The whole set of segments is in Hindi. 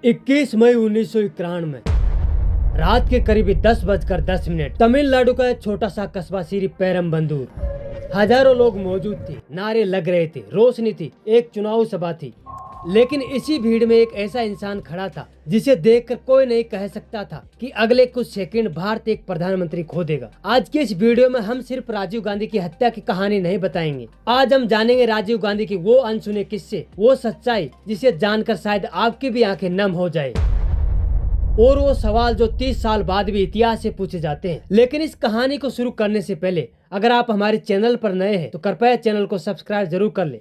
21 मई 1991 रात के करीब 10:10 तमिलनाडु का एक छोटा सा कस्बा श्री पेरम्बदूर। हजारों लोग मौजूद थे, नारे लग रहे थे, रोशनी थी, एक चुनाव सभा थी। लेकिन इसी भीड़ में एक ऐसा इंसान खड़ा था जिसे देखकर कोई नहीं कह सकता था कि अगले कुछ सेकंड भारत एक प्रधानमंत्री खो देगा। आज के इस वीडियो में हम सिर्फ राजीव गांधी की हत्या की कहानी नहीं बताएंगे। आज हम जानेंगे राजीव गांधी की वो अनसुने किस्से, वो सच्चाई जिसे जानकर शायद आपकी भी आंखें नम हो जाए, और वो सवाल जो 30 साल बाद भी इतिहास से पूछे जाते हैं। लेकिन इस कहानी को शुरू करने से पहले अगर आप हमारे चैनल पर नए हैं तो कृपया चैनल को सब्सक्राइब जरूर कर ले।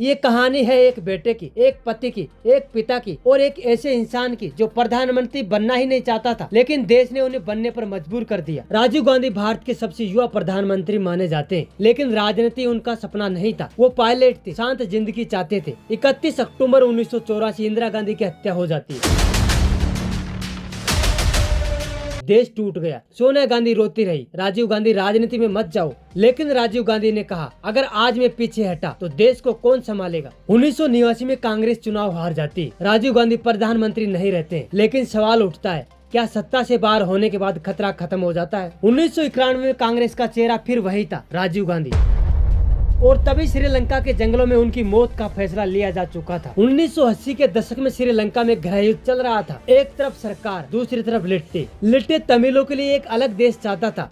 ये कहानी है एक बेटे की, एक पति की, एक पिता की और एक ऐसे इंसान की जो प्रधानमंत्री बनना ही नहीं चाहता था, लेकिन देश ने उन्हें बनने पर मजबूर कर दिया। राजीव गांधी भारत के सबसे युवा प्रधानमंत्री माने जाते हैं, लेकिन राजनीति उनका सपना नहीं था। वो पायलट थे, शांत जिंदगी चाहते थे। 31 अक्टूबर 1984 इंदिरा गांधी की हत्या हो जाती है। देश टूट गया। सोनिया गांधी रोती रही, राजीव गांधी राजनीति में मत जाओ। लेकिन राजीव गांधी ने कहा, अगर आज मैं पीछे हटा तो देश को कौन संभालेगा। 1989 में कांग्रेस चुनाव हार जाती, राजीव गांधी प्रधानमंत्री नहीं रहते। लेकिन सवाल उठता है, क्या सत्ता से बाहर होने के बाद खतरा खत्म हो जाता है? 1991 में कांग्रेस का चेहरा फिर वही था, राजीव गांधी। और तभी श्रीलंका के जंगलों में उनकी मौत का फैसला लिया जा चुका था। 1980 के दशक में श्रीलंका में गृहयुद्ध चल रहा था। एक तरफ सरकार, दूसरी तरफ लिट्टे तमिलों के लिए एक अलग देश चाहता था।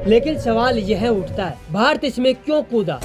लेकिन सवाल यह उठता है, भारत इसमें क्यों कूदा?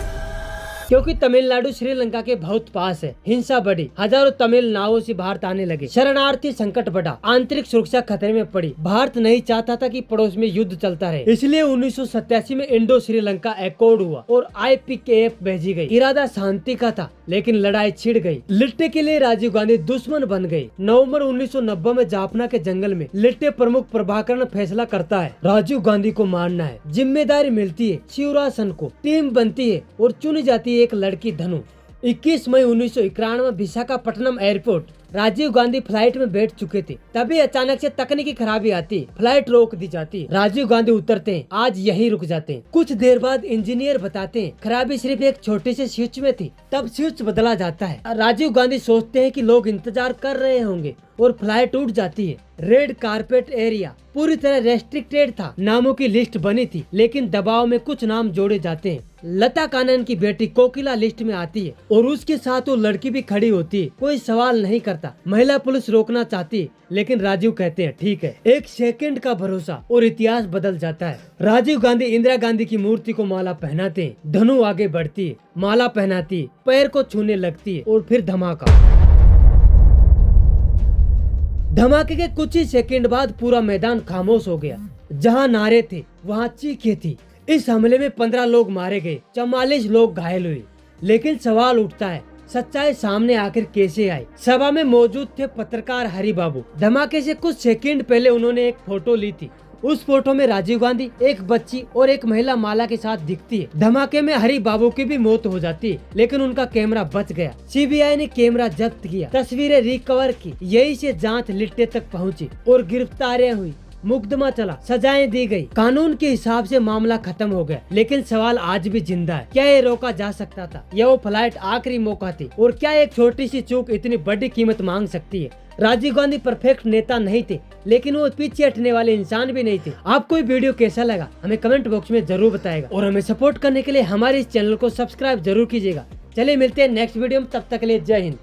क्योंकि तमिलनाडु श्रीलंका के बहुत पास है। हिंसा बढ़ी, हजारों तमिल नावों से भारत आने लगे, शरणार्थी संकट बढ़ा, आंतरिक सुरक्षा खतरे में पड़ी। भारत नहीं चाहता था कि पड़ोस में युद्ध चलता रहे, इसलिए 1987 में इंडो श्रीलंका एकॉर्ड हुआ और IPKF भेजी गई। इरादा शांति का था, लेकिन लड़ाई छिड़ गई। लिट्टे के लिए राजीव गांधी दुश्मन बन गए। नवंबर 1990 में जाफना के जंगल में लिट्टे प्रमुख प्रभाकरण फैसला करता है, राजीव गांधी को मारना है। जिम्मेदारी मिलती है शिवरासन को, टीम बनती है और चुनी जाती है एक लड़की धनु। 21 मई 1991 विशाखापट्टनम एयरपोर्ट। राजीव गांधी फ्लाइट में बैठ चुके थे, तभी अचानक से तकनीकी खराबी आती, फ्लाइट रोक दी जाती। राजीव गांधी उतरते हैं, आज यहीं रुक जाते हैं। कुछ देर बाद इंजीनियर बताते हैं खराबी सिर्फ एक छोटे से स्विच में थी। तब स्विच बदला जाता है। राजीव गांधी सोचते हैं कि लोग इंतजार कर रहे होंगे और फ्लाइट उठ जाती है। रेड कारपेट एरिया पूरी तरह रेस्ट्रिक्टेड था। नामों की लिस्ट बनी थी, लेकिन दबाव में कुछ नाम जोड़े जाते हैं। लता कानन की बेटी कोकिला लिस्ट में आती है और उसके साथ वो लड़की भी खड़ी होती है। कोई सवाल नहीं करता। महिला पुलिस रोकना चाहती है, लेकिन राजीव कहते हैं ठीक है। एक सेकंड का भरोसा और इतिहास बदल जाता है। राजीव गांधी इंदिरा गांधी की मूर्ति को माला पहनाते हैं। धनु आगे बढ़ती है, माला पहनाती है, पैर को छूने लगती है और फिर धमाका। धमाके के कुछ ही सेकंड बाद पूरा मैदान खामोश हो गया। जहां नारे थे वहां चीखें थी। इस हमले में 15 लोग मारे गए, 44 लोग घायल हुए। लेकिन सवाल उठता है, सच्चाई सामने आखिर कैसे आई? सभा में मौजूद थे पत्रकार हरि बाबू। धमाके से कुछ सेकंड पहले उन्होंने एक फोटो ली थी। उस फोटो में राजीव गांधी, एक बच्ची और एक महिला माला के साथ दिखती है। धमाके में हरि बाबू की भी मौत हो जाती है, लेकिन उनका कैमरा बच गया। CBI ने कैमरा जब्त किया, तस्वीरें रिकवर की। यही से जांच लिट्टे तक पहुंची और गिरफ्तारियां हुई, मुकदमा चला, सजाएं दी गई। कानून के हिसाब से मामला खत्म हो गया। लेकिन सवाल आज भी जिंदा है, क्या ये रोका जा सकता था? या वो फ्लाइट आखिरी मौका थी? और क्या एक छोटी सी चूक इतनी बड़ी कीमत मांग सकती है? राजीव गांधी परफेक्ट नेता नहीं थे, लेकिन वो पीछे हटने वाले इंसान भी नहीं थे। आपको ये वीडियो कैसा लगा हमें कमेंट बॉक्स में जरूर बताएगा, और हमें सपोर्ट करने के लिए हमारे इस चैनल को सब्सक्राइब जरूर कीजिएगा। चलिए मिलते हैं नेक्स्ट वीडियो में, तब तक के लिए जय हिंद।